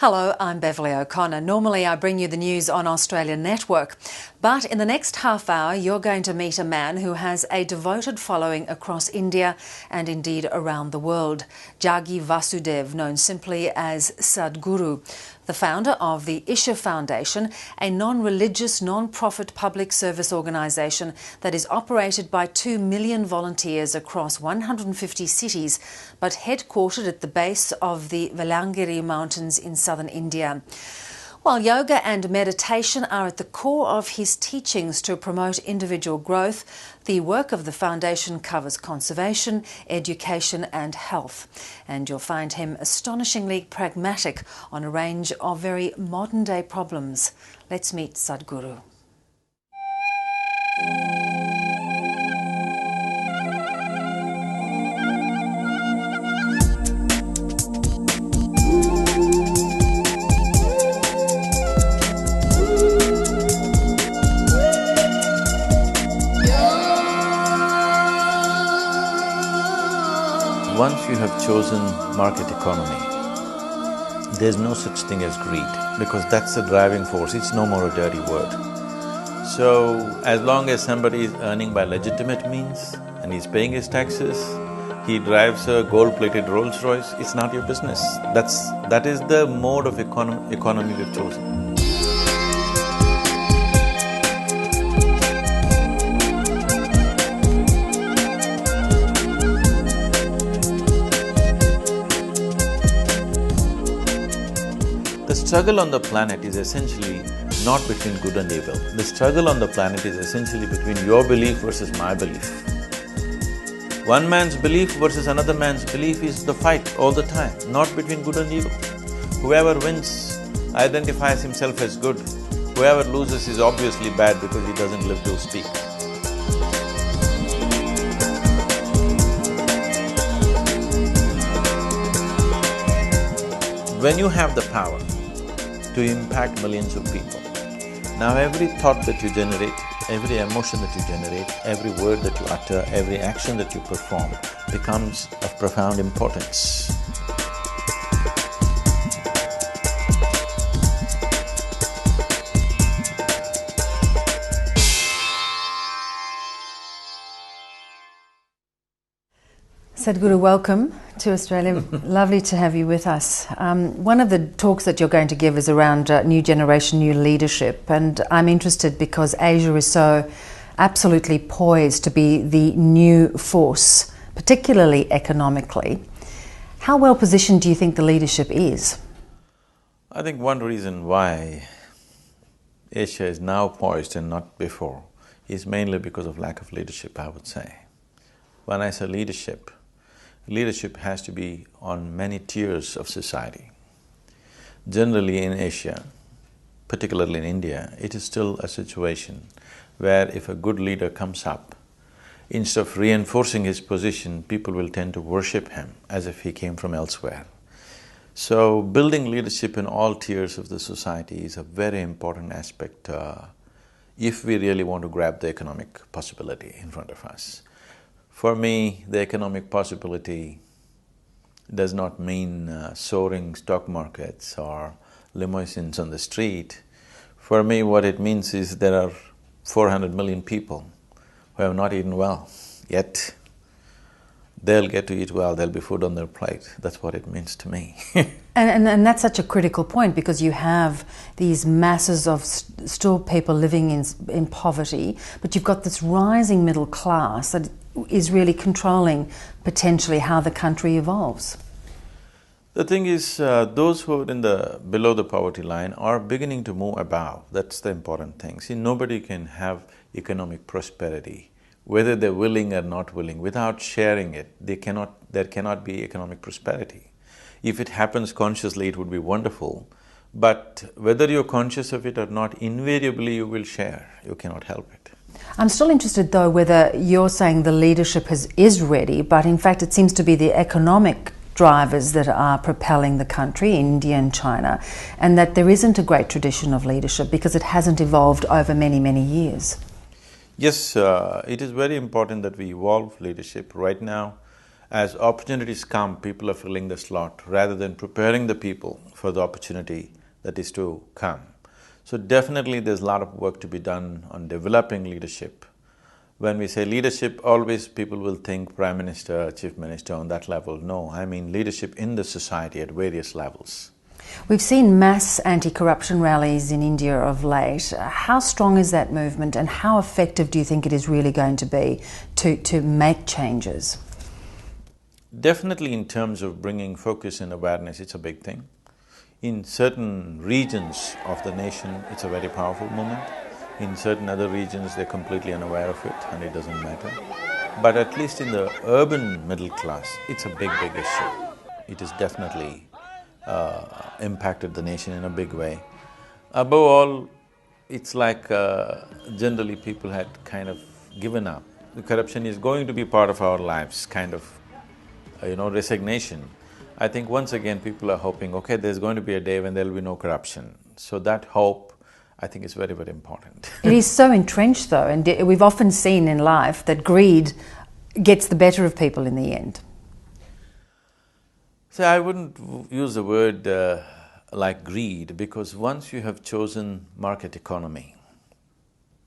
Hello, I'm Beverly O'Connor. Normally I bring you the news on Australian Network, but in the next half hour you're going to meet a man who has a devoted following across India and indeed around the world. Jagi Vasudev, known simply as Sadhguru, the founder of the Isha Foundation, a non-religious, non-profit public service organisation that is operated by 2 million volunteers across 150 cities, but headquartered at the base of the Velangiri Mountains in southern India. While yoga and meditation are at the core of his teachings to promote individual growth, the work of the foundation covers conservation, education and health. And you'll find him astonishingly pragmatic on a range of very modern-day problems. Let's meet Sadhguru. Once you have chosen market economy, there's no such thing as greed, because that's the driving force, it's no more a dirty word. So, as long as somebody is earning by legitimate means and he's paying his taxes, he drives a gold-plated Rolls Royce, it's not your business. That is the mode of economy we've chosen. The struggle on the planet is essentially not between good and evil. The struggle on the planet is essentially between your belief versus my belief. One man's belief versus another man's belief is the fight all the time, not between good and evil. Whoever wins identifies himself as good. Whoever loses is obviously bad because he doesn't live to speak. When you have the power to impact millions of people, now every thought that you generate, every emotion that you generate, every word that you utter, every action that you perform becomes of profound importance. Sadhguru, welcome to Australia. Lovely to have you with us. One of the talks that you're going to give is around new generation, new leadership, and I'm interested because Asia is so absolutely poised to be the new force, particularly economically. How well positioned do you think the leadership is? I think one reason why Asia is now poised and not before is mainly because of lack of leadership, I would say. When I say leadership has to be on many tiers of society. Generally in Asia, particularly in India, it is still a situation where if a good leader comes up, instead of reinforcing his position, people will tend to worship him as if he came from elsewhere. So, building leadership in all tiers of the society is a very important aspect if we really want to grab the economic possibility in front of us. For me, the economic possibility does not mean soaring stock markets or limousines on the street. For me, what it means is there are 400 million people who have not eaten well, yet they'll get to eat well, there'll be food on their plate. That's what it means to me. And that's such a critical point, because you have these masses of still people living in poverty, but you've got this rising middle class that is really controlling potentially how the country evolves. The thing is, those who are below the poverty line are beginning to move above. That's the important thing. See, nobody can have economic prosperity, whether they're willing or not willing. Without sharing it, there cannot be economic prosperity. If it happens consciously, it would be wonderful, but whether you're conscious of it or not, invariably you will share. You cannot help it. I'm still interested though whether you're saying the leadership is ready, but in fact it seems to be the economic drivers that are propelling the country, India and China, and that there isn't a great tradition of leadership because it hasn't evolved over many, many years. Yes, it is very important that we evolve leadership. Right now, As opportunities come, people are filling the slot rather than preparing the people for the opportunity that is to come. So definitely there's a lot of work to be done on developing leadership. When we say leadership, always people will think Prime Minister, Chief Minister on that level. No, I mean leadership in the society at various levels. We've seen mass anti-corruption rallies in India of late. How strong is that movement and how effective do you think it is really going to be to make changes? Definitely in terms of bringing focus and awareness, it's a big thing. In certain regions of the nation, it's a very powerful movement. In certain other regions, they're completely unaware of it and it doesn't matter. But at least in the urban middle class, it's a big issue. It has definitely impacted the nation in a big way. Above all, it's like generally people had kind of given up. The corruption is going to be part of our lives, kind of resignation. I think once again people are hoping, okay, there's going to be a day when there'll be no corruption. So that hope, I think, is very, very important. It is so entrenched though, and we've often seen in life that greed gets the better of people in the end. So I wouldn't use the word like greed, because once you have chosen market economy,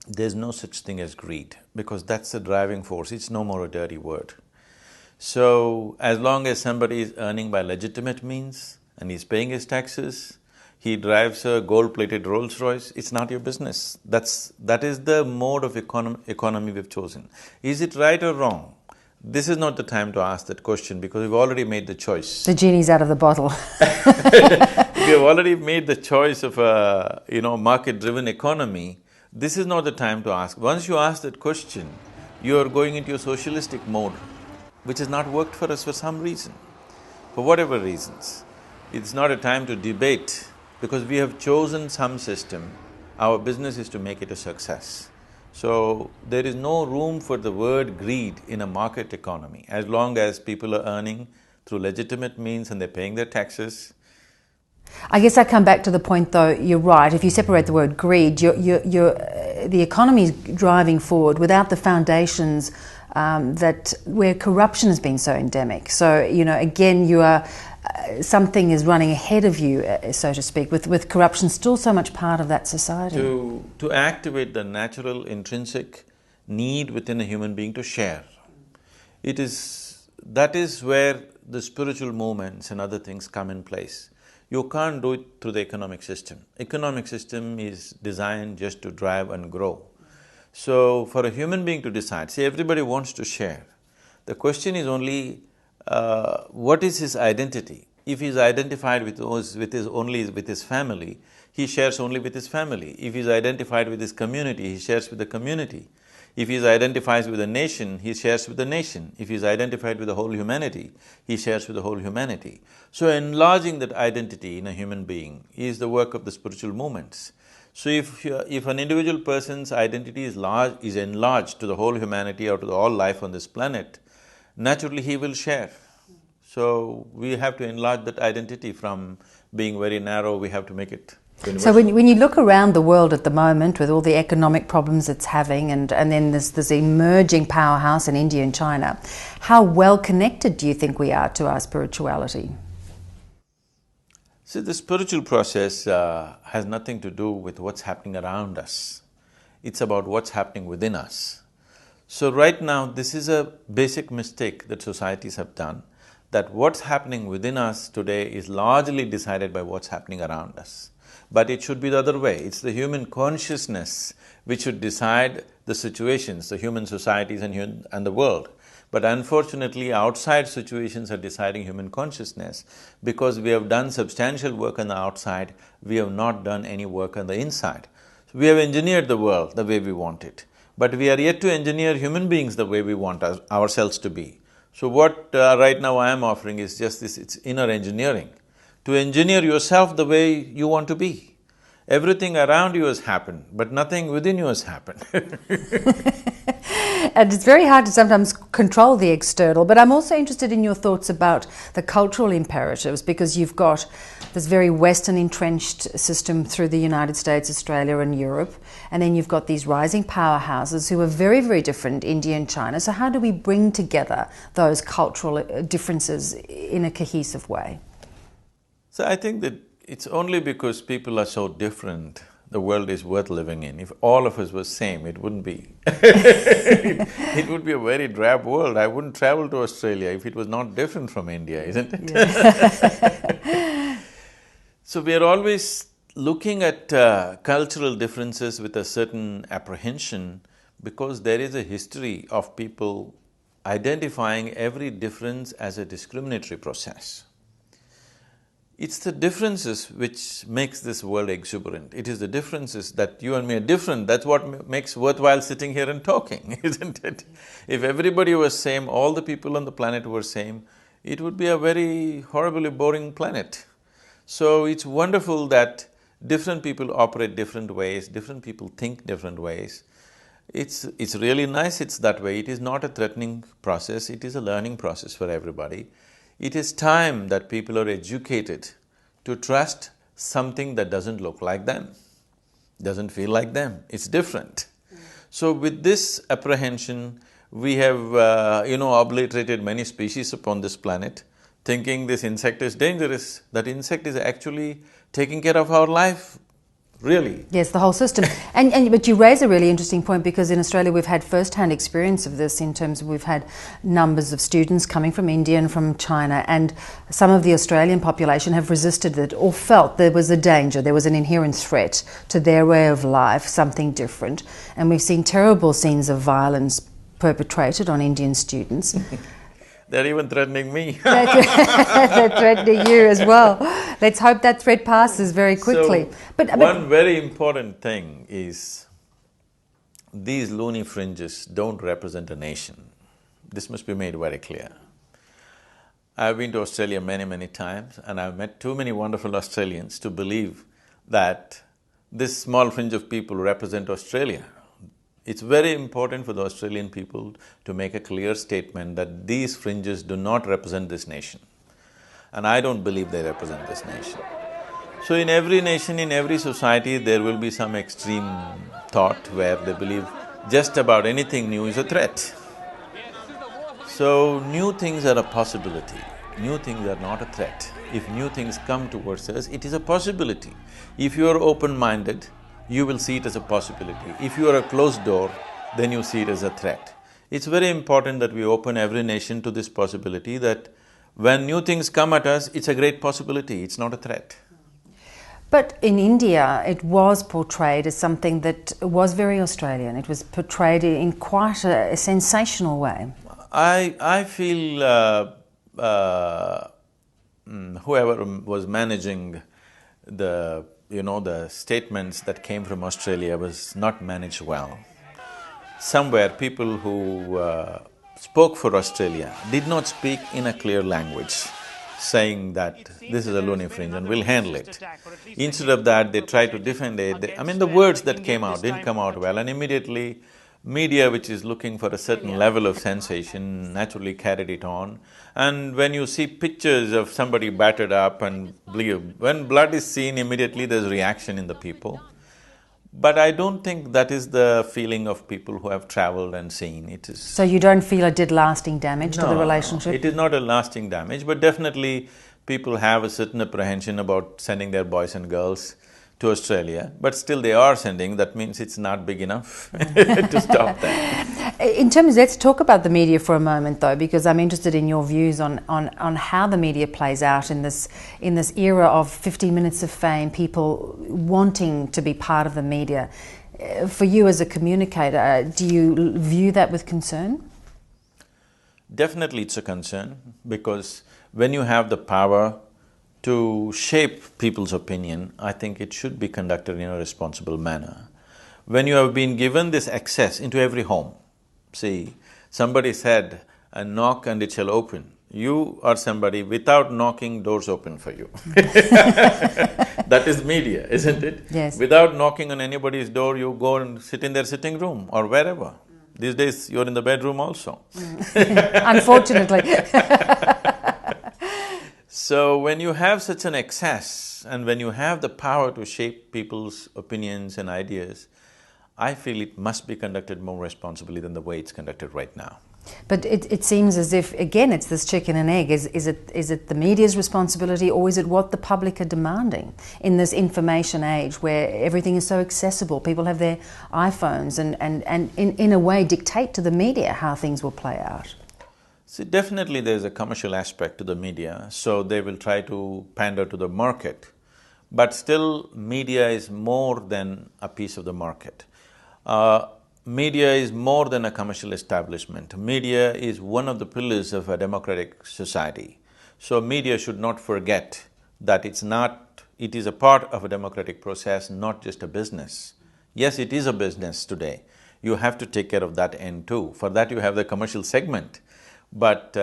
there's no such thing as greed, because that's the driving force, it's no more a dirty word. So, as long as somebody is earning by legitimate means and he's paying his taxes, he drives a gold-plated Rolls Royce, it's not your business. That is the mode of economy we've chosen. Is it right or wrong? This is not the time to ask that question because we've already made the choice. The genie's out of the bottle. We have already made the choice of a, market-driven economy. This is not the time to ask. Once you ask that question, you're going into a socialistic mode, which has not worked for us for some reason, for whatever reasons. It's not a time to debate, because we have chosen some system, our business is to make it a success. So, there is no room for the word greed in a market economy. As long as people are earning through legitimate means and they're paying their taxes. I guess I come back to the point though, you're right, if you separate the word greed, the economy is driving forward without the foundations where corruption has been so endemic. So, again, something is running ahead of you, so to speak, with corruption still so much part of that society. To activate the natural intrinsic need within a human being to share. That is where the spiritual movements and other things come in place. You can't do it through the economic system. Economic system is designed just to drive and grow. So, for a human being to decide, say everybody wants to share, the question is only, what is his identity? If he's identified only with his family, he shares only with his family. If he's identified with his community, he shares with the community. If he identifies with a nation, he shares with the nation. If he's identified with the whole humanity, he shares with the whole humanity. So enlarging that identity in a human being is the work of the spiritual movements. So if an individual person's identity is enlarged to the whole humanity or to all life on this planet, naturally he will share. So we have to enlarge that identity from being very narrow, we have to make it universal. So when you look around the world at the moment with all the economic problems it's having and then this emerging powerhouse in India and China, how well connected do you think we are to our spirituality? See, the spiritual process has nothing to do with what's happening around us. It's about what's happening within us. So right now, this is a basic mistake that societies have done, that what's happening within us today is largely decided by what's happening around us. But it should be the other way. It's the human consciousness which should decide the situations, the human societies and the world. But unfortunately, outside situations are deciding human consciousness. Because we have done substantial work on the outside, we have not done any work on the inside. So we have engineered the world the way we want it, but we are yet to engineer human beings the way we want ourselves to be. So what right now I am offering is just this, it's inner engineering. To engineer yourself the way you want to be. Everything around you has happened, but nothing within you has happened. And it's very hard to sometimes control the external, but I'm also interested in your thoughts about the cultural imperatives, because you've got this very Western entrenched system through the United States, Australia and Europe, and then you've got these rising powerhouses who are very, very different, India and China. So how do we bring together those cultural differences in a cohesive way? So I think that it's only because people are so different the world is worth living in. If all of us were same, it wouldn't be. It would be a very drab world. I wouldn't travel to Australia if it was not different from India, isn't it? Yeah. So we are always looking at cultural differences with a certain apprehension, because there is a history of people identifying every difference as a discriminatory process. It's the differences which makes this world exuberant. It is the differences that you and me are different, that's what makes worthwhile sitting here and talking, isn't it? If everybody was same, all the people on the planet were same, it would be a very horribly boring planet. So it's wonderful that different people operate different ways, different people think different ways. It's really nice it's that way. It is not a threatening process, it is a learning process for everybody. It is time that people are educated to trust something that doesn't look like them, doesn't feel like them, it's different. So with this apprehension, we have, obliterated many species upon this planet, thinking this insect is dangerous. That insect is actually taking care of our life, really. Yes, the whole system. But you raise a really interesting point, because in Australia we've had first-hand experience of this, in terms of we've had numbers of students coming from India and from China, and some of the Australian population have resisted it or felt there was a danger, there was an inherent threat to their way of life, something different. And we've seen terrible scenes of violence perpetrated on Indian students. They're even threatening me. They're threatening you as well. Let's hope that threat passes very quickly. So, one very important thing is, these loony fringes don't represent a nation. This must be made very clear. I've been to Australia many, many times, and I've met too many wonderful Australians to believe that this small fringe of people represent Australia. It's very important for the Australian people to make a clear statement that these fringes do not represent this nation. And I don't believe they represent this nation. So in every nation, in every society, there will be some extreme thought where they believe just about anything new is a threat. So new things are a possibility, new things are not a threat. If new things come towards us, it is a possibility. If you are open-minded, you will see it as a possibility. If you are a closed door, then you see it as a threat. It's very important that we open every nation to this possibility, that when new things come at us, it's a great possibility, it's not a threat. But in India, it was portrayed as something that was very Australian. It was portrayed in quite a sensational way. I feel whoever was managing the statements that came from Australia was not managed well. Somewhere people who spoke for Australia did not speak in a clear language, saying that this is a loony fringe and we'll handle it. Instead of that, they tried to defend it. The words that came out didn't come out well, and immediately media, which is looking for a certain level of sensation, naturally carried it on. And when you see pictures of somebody battered up and when blood is seen, immediately there's reaction in the people. But I don't think that is the feeling of people who have travelled and seen. It is… So you don't feel it did lasting damage to the relationship? No, it is not a lasting damage, but definitely people have a certain apprehension about sending their boys and girls to Australia, but still they are sending. That means it's not big enough to stop that. In terms… let's talk about the media for a moment though, because I'm interested in your views on how the media plays out in this era of 15 minutes of fame, people wanting to be part of the media. For you as a communicator, do you view that with concern? Definitely it's a concern, because when you have the power to shape people's opinion, I think it should be conducted in a responsible manner. When you have been given this access into every home, see, somebody said, "A knock and it shall open." You are somebody, without knocking, doors open for you. That is media, isn't it? Yes. Without knocking on anybody's door, you go and sit in their sitting room or wherever. These days, you're in the bedroom also. Unfortunately. So when you have such an excess and when you have the power to shape people's opinions and ideas, I feel it must be conducted more responsibly than the way it's conducted right now. But it seems as if, again, it's this chicken and egg. Is it the media's responsibility, or is it what the public are demanding in this information age where everything is so accessible? People have their iPhones and in a way dictate to the media how things will play out. See, definitely there's a commercial aspect to the media, so they will try to pander to the market. But still, media is more than a piece of the market. Media is more than a commercial establishment. Media is one of the pillars of a democratic society. So media should not forget that it is a part of a democratic process, not just a business. Yes, it is a business today. You have to take care of that end too. For that you have the commercial segment. But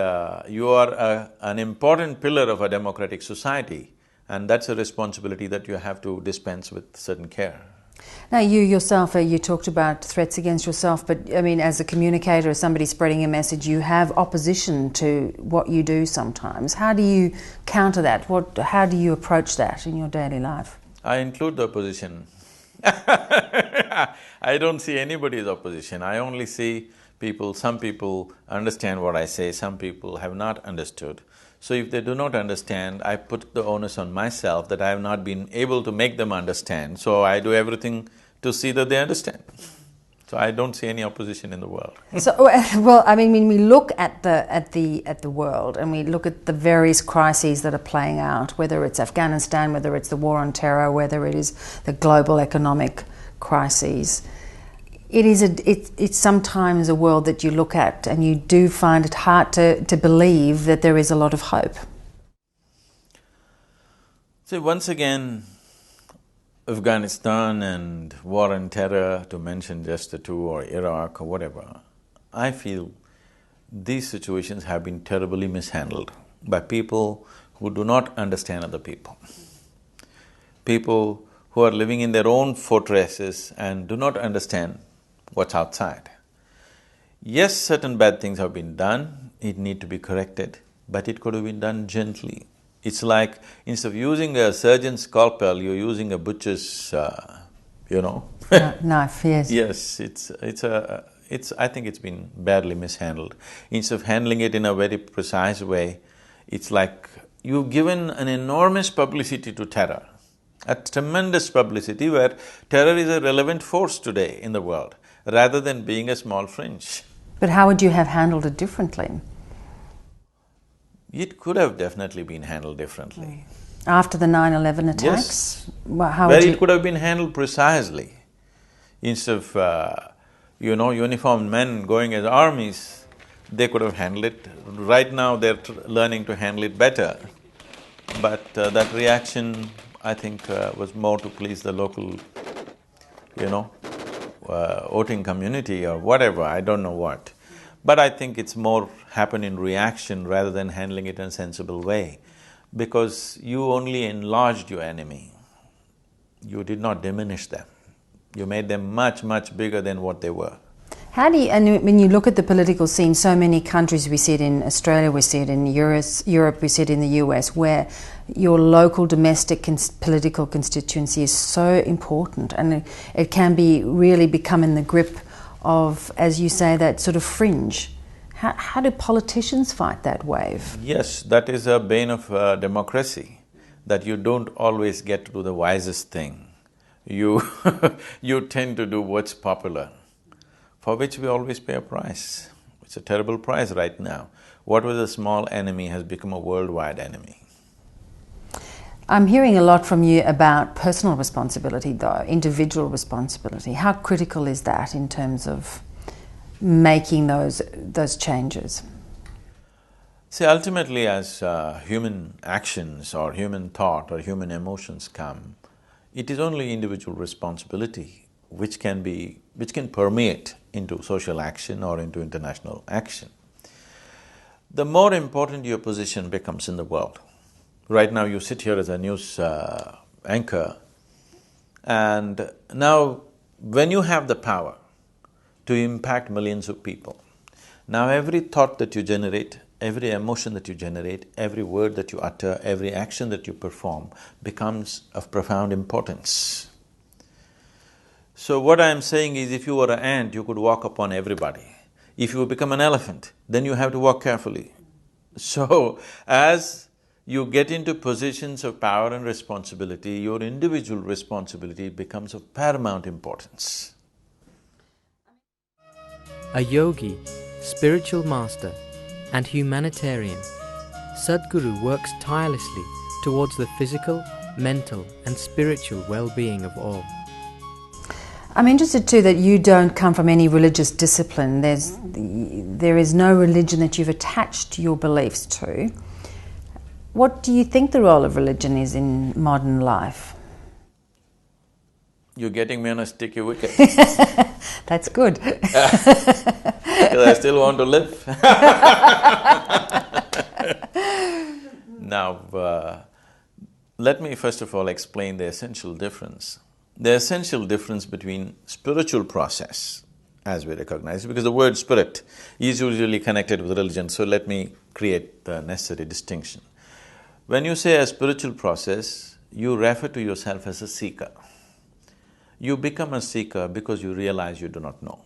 you are an important pillar of a democratic society, and that's a responsibility that you have to dispense with certain care. Now, you yourself, you talked about threats against yourself, but I mean, as a communicator, as somebody spreading a message, you have opposition to what you do sometimes. How do you counter that? How do you approach that in your daily life? I include the opposition. I don't see anybody's opposition. I only see people, some people understand what I say, some people have not understood. So if they do not understand, I put the onus on myself that I have not been able to make them understand, so I do everything to see that they understand. So I don't see any opposition in the world. So, well, I mean, when we look at the world and we look at the various crises that are playing out, whether it's Afghanistan, whether it's the war on terror, whether it is the global economic crises, it's sometimes a world that you look at and you do find it hard to believe that there is a lot of hope. See, once again, Afghanistan and war on terror, to mention just the two, or Iraq or whatever, I feel these situations have been terribly mishandled by people who do not understand other people. People who are living in their own fortresses and do not understand what's outside. Yes, certain bad things have been done, it need to be corrected, but it could have been done gently. It's like, instead of using a surgeon's scalpel, you're using a butcher's, knife, yes. Yes, I think it's been badly mishandled. Instead of handling it in a very precise way, it's like you've given an enormous publicity to terror, a tremendous publicity where terror is a relevant force today in the world, rather than being a small fringe. But how would you have handled it differently? It could have definitely been handled differently. After the 9/11 attacks? Yes. How Where would you… it could have been handled precisely. Instead of, uniformed men going as armies, they could have handled it. Right now they're learning to handle it better. But that reaction, I think, was more to please the local, voting community or whatever, I don't know what. But I think it's more happen in reaction rather than handling it in a sensible way, because you only enlarged your enemy, you did not diminish them. You made them much, much bigger than what they were. How do you… and when you look at the political scene, so many countries, we see it in Australia, we see it in Europe, we see it in the US, where your local domestic political constituency is so important, and it can be really become in the grip of, as you say, that sort of fringe. How do politicians fight that wave? Yes, that is a bane of democracy, that you don't always get to do the wisest thing. You you tend to do what's popular, for which we always pay a price. It's a terrible price right now. What was a small enemy has become a worldwide enemy. I'm hearing a lot from you about personal responsibility though, individual responsibility. How critical is that in terms of making those changes? See, ultimately as human actions or human thought or human emotions come, it is only individual responsibility which can permeate into social action or into international action. The more important your position becomes in the world. Right now you sit here as a news anchor, and now when you have the power, to impact millions of people. Now every thought that you generate, every emotion that you generate, every word that you utter, every action that you perform becomes of profound importance. So what I am saying is, if you were an ant, you could walk upon everybody. If you become an elephant, then you have to walk carefully. So, as you get into positions of power and responsibility, your individual responsibility becomes of paramount importance. A yogi, spiritual master, and humanitarian, Sadhguru works tirelessly towards the physical, mental, and spiritual well-being of all. I'm interested too that you don't come from any religious discipline. There is no religion that you've attached your beliefs to. What do you think the role of religion is in modern life? You're getting me on a sticky wicket. That's good. Because I still want to live. Now, let me first of all explain the essential difference. The essential difference between spiritual process, as we recognize, because the word spirit is usually connected with religion, so let me create the necessary distinction. When you say a spiritual process, you refer to yourself as a seeker. You become a seeker because you realize you do not know.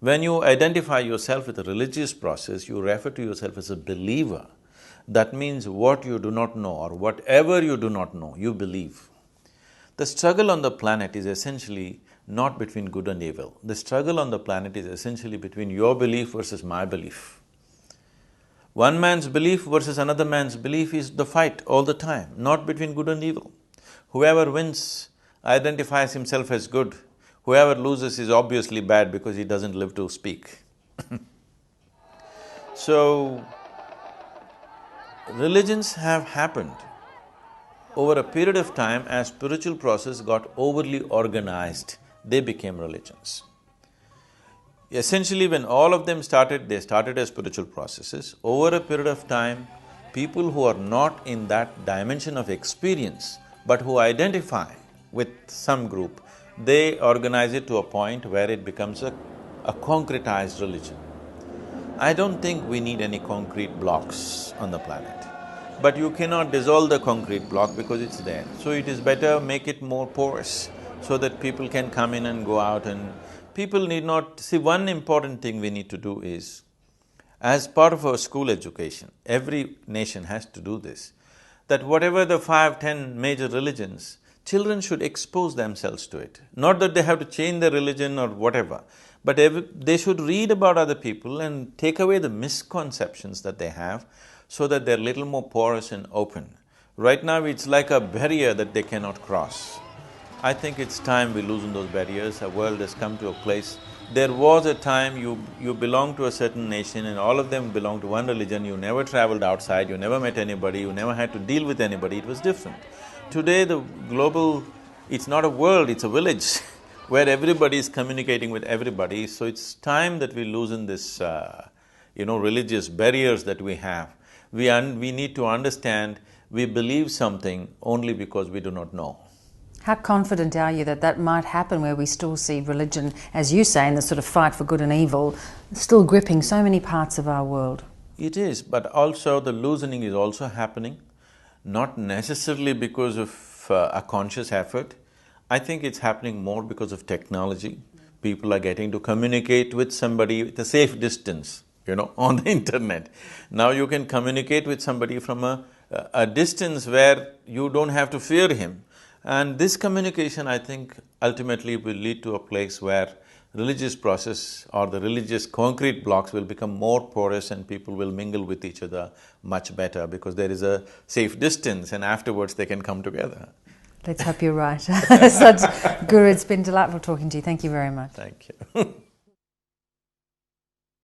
When you identify yourself with a religious process, you refer to yourself as a believer. That means what you do not know or whatever you do not know, you believe. The struggle on the planet is essentially not between good and evil. The struggle on the planet is essentially between your belief versus my belief. One man's belief versus another man's belief is the fight all the time, not between good and evil. Whoever wins identifies himself as good. Whoever loses is obviously bad because he doesn't live to speak. So, religions have happened over a period of time. As spiritual process got overly organized, they became religions. Essentially, when all of them started, they started as spiritual processes. Over a period of time, people who are not in that dimension of experience, but who identify with some group, they organize it to a point where it becomes a concretized religion. I don't think we need any concrete blocks on the planet. But you cannot dissolve the concrete block because it's there. So it is better make it more porous so that people can come in and go out, and people need not… See, one important thing we need to do is, as part of our school education, every nation has to do this, that whatever the 5, 10 major religions, children should expose themselves to it. Not that they have to change their religion or whatever, but they should read about other people and take away the misconceptions that they have, so that they're little more porous and open. Right now, it's like a barrier that they cannot cross. I think it's time we loosen those barriers. Our world has come to a place… There was a time you belonged to a certain nation and all of them belonged to one religion, you never traveled outside, you never met anybody, you never had to deal with anybody, it was different. Today, the global… it's not a world, it's a village where everybody is communicating with everybody, so it's time that we loosen this, religious barriers that we have. We need to understand we believe something only because we do not know. How confident are you that that might happen, where we still see religion, as you say, in the sort of fight for good and evil, still gripping so many parts of our world? It is, but also the loosening is also happening, not necessarily because of a conscious effort. I think it's happening more because of technology. People are getting to communicate with somebody with a safe distance, on the internet. Now you can communicate with somebody from a distance where you don't have to fear him. And this communication, I think, ultimately will lead to a place where religious process or the religious concrete blocks will become more porous and people will mingle with each other much better because there is a safe distance and afterwards they can come together. Let's hope you're right. Sadhguru, it's been delightful talking to you. Thank you very much. Thank you.